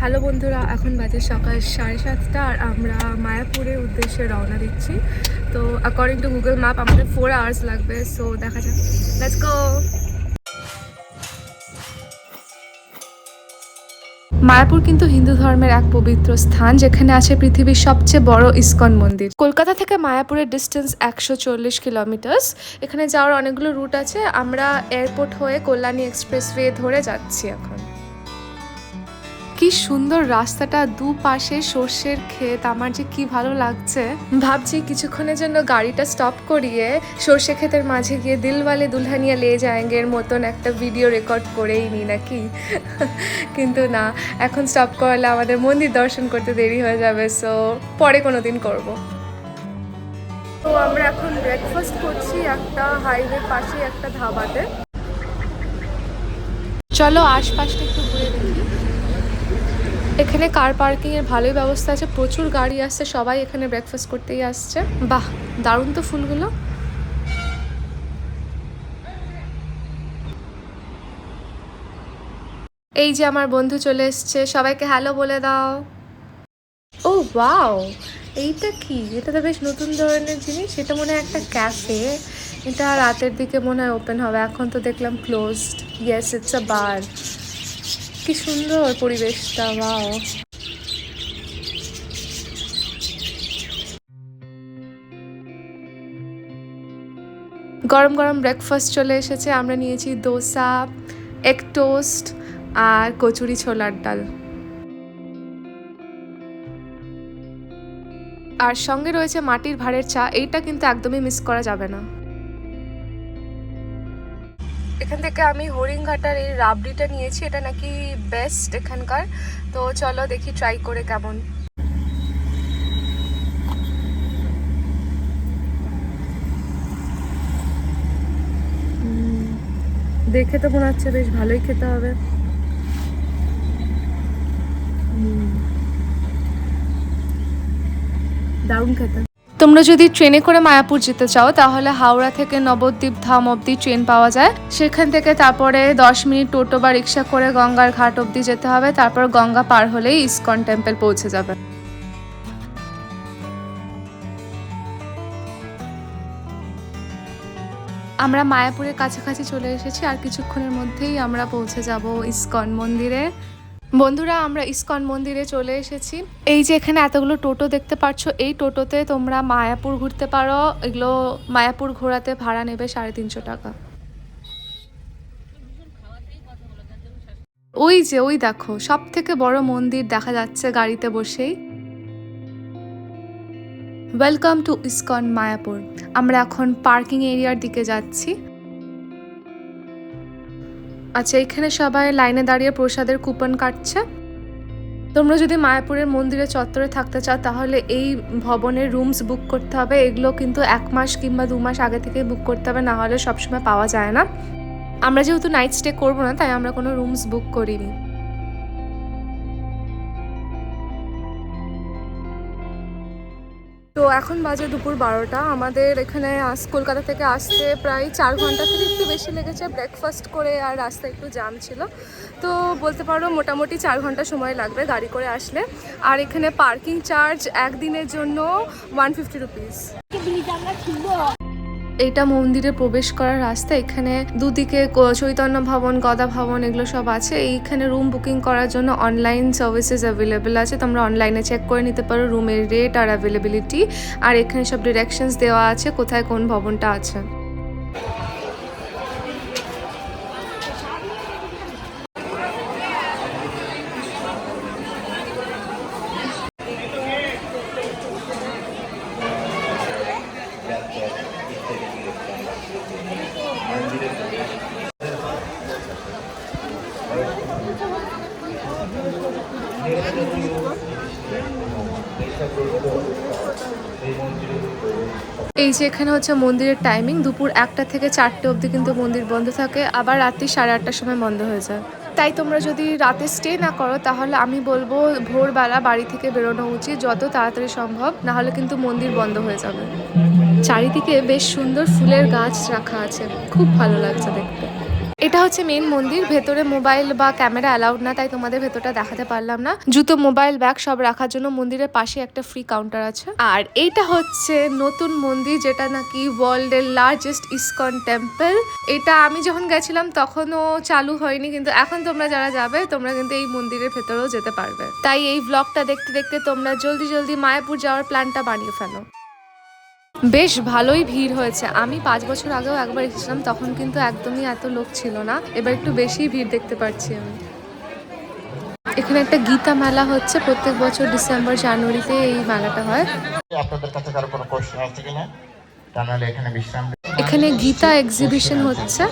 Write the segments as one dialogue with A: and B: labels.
A: Hello বন্ধুরা, এখন বাজে সকাল 7:30 আর আমরা মায়াপুরের উদ্দেশ্যে রওনা দিচ্ছি। তো অ্যাকর্ডিং টু গুগল ম্যাপ আমাদের 4 আওয়ার্স লাগবে। সো দেখা যাক, লেটস গো। মায়াপুর কিন্তু হিন্দু ধর্মের এক পবিত্র স্থান, যেখানে আছে পৃথিবীর সবচেয়ে বড় ইস্কন মন্দির। কলকাতা থেকে মায়াপুরের ডিস্টেন্স 140 কিলোমিটার। এখানে যাওয়ার অনেকগুলো রুট আছে। আমরা এয়ারপোর্ট হয়ে কল্যাণী এক্সপ্রেসওয়ে ধরে যাচ্ছি এখন। কি সুন্দর রাস্তাটা, দুপাশে সর্ষের ক্ষেত, আমার যে কি ভালো লাগছে। ভাবছি কিছুক্ষণের জন্য গাড়িটা স্টপ করিয়ে সর্ষে ক্ষেতের মাঝে গিয়ে দিলওয়ালে দুলহানিয়া লে যায়েঙ্গে এর মতন একটা ভিডিও রেকর্ড করেই নি নাকি। কিন্তু না, এখন স্টপ করলে আমাদের মন্দির দর্শন করতে দেরি হয়ে যাবে। সো পরে কোনো দিন করবো। তো আমরা এখন ব্রেকফাস্ট করছি একটা হাইওয়ের পাশে একটা ধাবাতে। চলো আশপাশটা একটু ঘুরে দেখি। এখানে কার পার্কিং এর ভালোই ব্যবস্থা আছে, প্রচুর গাড়ি আসছে, সবাই এখানে ব্রেকফাস্ট করতেই আসছে। বাহ, দারুণ তো ফুলগুলো। এই যে আমার বন্ধু চলে এসছে, সবাইকে হ্যালো বলে দাও। ও ওয়াও, এইটা কি? এটা তো বেশ নতুন ধরনের জিনিস। এটা মনে হয় একটা ক্যাফে। এটা রাতের দিকে মনে হয় ওপেন হবে, এখন তো দেখলাম ক্লোজড। ইয়েস, ইটস আ বার। কি সুন্দর পরিবেশটা, ওয়াও। গরম গরম ব্রেকফাস্ট চলে এসেছে। আমরা নিয়েছি দোসা, এগ টোস্ট আর কচুরি ছোলার ডাল। আর সঙ্গে রয়েছে মাটির ভাঁড়ের চা। এইটা কিন্তু একদমই মিস করা যাবে না। এখান থেকে আমি হরিণঘাটার এই রাবড়িটা নিয়েছি, এটা নাকি বেস্ট এখানকার। তো চলো দেখি ট্রাই করে কেমন। দেখে তো মনে হচ্ছে বেশ ভালোই খেতে হবে। দারুণ খেতে। তোমরা যদি ট্রেনে করে মায়াপুর যেতে চাও তাহলে হাওড়া থেকে নবদ্বীপ ধাম অবধি ট্রেন পাওয়া যায়। সেখান থেকে তারপরে 10 মিনিট টোটো বা রিক্সা করে গঙ্গার ঘাট অবধি যেতে হবে। তারপর গঙ্গা পার হলেই ইস্কন টেম্পল পৌঁছে যাবে। আমরা মায়াপুরের কাছাকাছি চলে এসেছি, আর কিছুক্ষণের মধ্যেই আমরা পৌঁছে যাব ইস্কন মন্দিরে। বন্ধুরা, আমরা ইস্কন মন্দিরে চলে এসেছি। এই যে এখানে এতগুলো টোটো দেখতে পাচ্ছ, এই টোটোতে তোমরা মায়াপুর ঘুরতে পারো। এগুলো মায়াপুর ঘোরাতে ভাড়া নেবে 350 টাকা। ওই যে ওই দেখো, সব থেকে বড় মন্দির দেখা যাচ্ছে গাড়িতে বসেই। Welcome to ISKCON Mayapur. আমরা এখন পার্কিং এরিয়ার দিকে যাচ্ছি। আচ্ছা, এখানে সবাই লাইনে দাঁড়িয়ে প্রসাদের কুপন কাটছে। তোমরা যদি মায়াপুরের মন্দিরের চত্বরে থাকতে চাও তাহলে এই ভবনের রুমস বুক করতে হবে। এগুলো কিন্তু 1 মাস কিংবা 2 মাস আগে থেকে বুক করতে হবে, না হলে সবসময় পাওয়া যায় না। আমরা যেহেতু নাইট স্টে করবো না, তাই আমরা কোনো রুমস বুক করিনি। তো এখন বাজে দুপুর 12টা। আমাদের এখানে কলকাতা থেকে আসতে প্রায় 4 ঘন্টা থেকে একটু বেশি লেগেছে ব্রেকফাস্ট করে, আর রাস্তা একটু জ্যাম ছিল। তো বলতে পারো মোটামুটি 4 ঘন্টা সময় লাগবে গাড়ি করে আসলে। আর এখানে পার্কিং চার্জ একদিনের জন্য 150 রুপিস। এটা মন্দিরে প্রবেশ করার রাস্তা। এখানে দুদিকে চৈতন্য ভবন, গদা ভবন এগুলো সব আছে। এইখানে রুম বুকিং করার জন্য অনলাইন সার্ভিসেস অ্যাভেলেবেল আছে। তোমরা অনলাইনে চেক করে নিতে পারো রুমের রেট আর অ্যাভেলেবিলিটি। আর এখানে সব ডিরেকশনস দেওয়া আছে কোথায় কোন ভবনটা আছে। এই যে এখানে হচ্ছে মন্দিরের টাইমিং, দুপুর 1টা থেকে 4টে অবধি কিন্তু মন্দির বন্ধ থাকে, আবার রাত্রি 8:30টার সময় বন্ধ হয়ে যায়। তাই তোমরা যদি রাতে স্টে না করো তাহলে আমি বলবো ভোরবেলা বাড়ি থেকে বেরোনো উচিত যত তাড়াতাড়ি সম্ভব, না হলে কিন্তু মন্দির বন্ধ হয়ে যাবে। চারিদিকে বেশ সুন্দর ফুলের গাছ রাখা আছে, খুব ভালো লাগছে দেখতে। এটা হচ্ছে মেন মন্দির, ভেতরে মোবাইল বা ক্যামেরা অ্যালাউড না, তাই তোমাদের ভেতরটা দেখাতে পারলাম না। জুতো, মোবাইল, ব্যাগ সব রাখার জন্য মন্দিরের পাশে একটা ফ্রি কাউন্টার আছে। আর এইটা হচ্ছে নতুন মন্দির, যেটা নাকি ওয়ার্ল্ডের লার্জেস্ট ইসকন টেম্পল। এটা আমি যখন গেছিলাম তখনও চালু হয়নি, কিন্তু এখন তোমরা যারা যাবে তোমরা কিন্তু এই মন্দিরের ভেতরেও যেতে পারবে। তাই এই ব্লগটা দেখতে দেখতে তোমরা জলদি জলদি মায়াপুর যাওয়ার প্ল্যানটা বানিয়ে ফেলো। বেশ ভালোই ভিড় হয়েছে। আমি 5 বছর আগেও একবার এসেছিলাম, তখন কিন্তু একদমই এত লোক ছিল না। এবার একটু বেশি ভিড় দেখতে পাচ্ছি আমি। এখানে একটা গীতা মেলা হচ্ছে, প্রত্যেক বছর ডিসেম্বর জানুয়ারিতে এই মেলাটা হয়।
B: আপনাদের কাছে কারো কোনো কোশ্চেন আছে কিনা? তাহলে এখানে বিশ্রাম।
A: এখানে গীতা এক্সিবিশন হচ্ছে।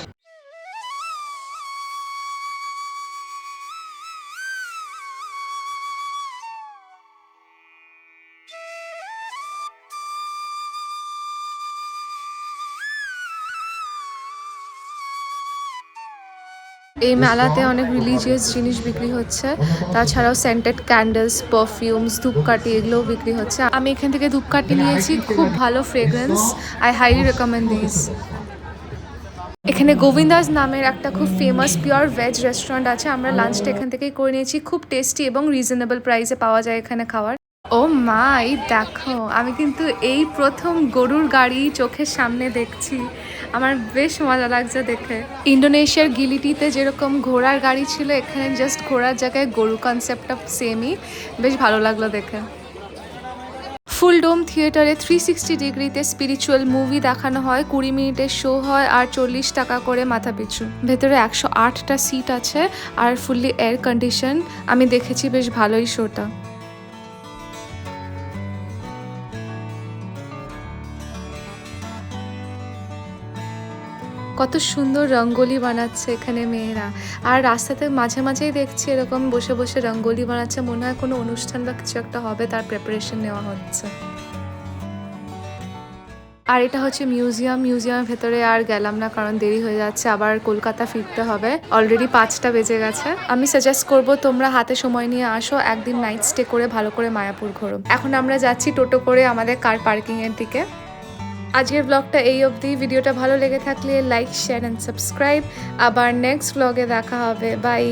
A: এই মেলাতে অনেক রিলিজিয়াস জিনিস বিক্রি হচ্ছে, তাছাড়াও সেন্টেড ক্যান্ডেলস, পারফিউমস, ধূপকাঠি এগুলোও বিক্রি হচ্ছে। আমি এখান থেকে ধূপকাঠি নিয়েছি, খুব ভালো fragrance. I highly recommend this. এখানে গোবিন্দাস নামের একটা খুব ফেমাস পিওর ভেজ রেস্টুরেন্ট আছে। আমরা লাঞ্চটা এখান থেকেই করে নিয়েছি। খুব টেস্টি এবং রিজনেবল প্রাইসে পাওয়া যায় এখানে খাবার। ও মা, এই দেখো, আমি কিন্তু এই প্রথম গরুর গাড়ি চোখের সামনে দেখছি। আমার বেশ মজা লাগছে দেখে। ইন্দোনেশিয়ার গিলিটিতে যেরকম ঘোড়ার গাড়ি ছিল, এখানে জাস্ট ঘোড়ার জায়গায় গরু, কনসেপ্টটা সেমই। বেশ ভালো লাগলো দেখে। ফুল ডোম থিয়েটারে 360 ডিগ্রিতে স্পিরিচুয়াল মুভি দেখানো হয়। 20 মিনিটের শো হয় আর 40 টাকা করে মাথা পিছু। ভেতরে 108টা সিট আছে আর ফুললি এয়ার কন্ডিশন। আমি দেখেছি, বেশ ভালোই শোটা। কত সুন্দর রঙ্গোলি বানাচ্ছে এখানে মেয়েরা। আর রাস্তাতে মাঝে মাঝেই দেখছি এরকম বসে বসে রঙ্গোলি বানাচ্ছে। মনে হয় কোনো অনুষ্ঠান বা কিছু একটা হবে, তার প্রিপারেশন নেওয়া হচ্ছে। আর এটা হচ্ছে মিউজিয়ামের ভেতরে আর গেলাম না, কারণ দেরি হয়ে যাচ্ছে, আবার কলকাতা ফিরতে হবে। অলরেডি 5টা বেজে গেছে। আমি সাজেস্ট করব তোমরা হাতে সময় নিয়ে আসো, একদিন নাইট স্টে করে ভালো করে মায়াপুর ঘোরো। এখন আমরা যাচ্ছি টোটো করে আমাদের কার পার্কিং এর দিকে। আজকের ব্লগটা এই অবধি। ভিডিওটা ভালো লেগে থাকলে লাইক, শেয়ার অ্যান্ড সাবস্ক্রাইব। আবার নেক্সট ব্লগে দেখা হবে। বাই।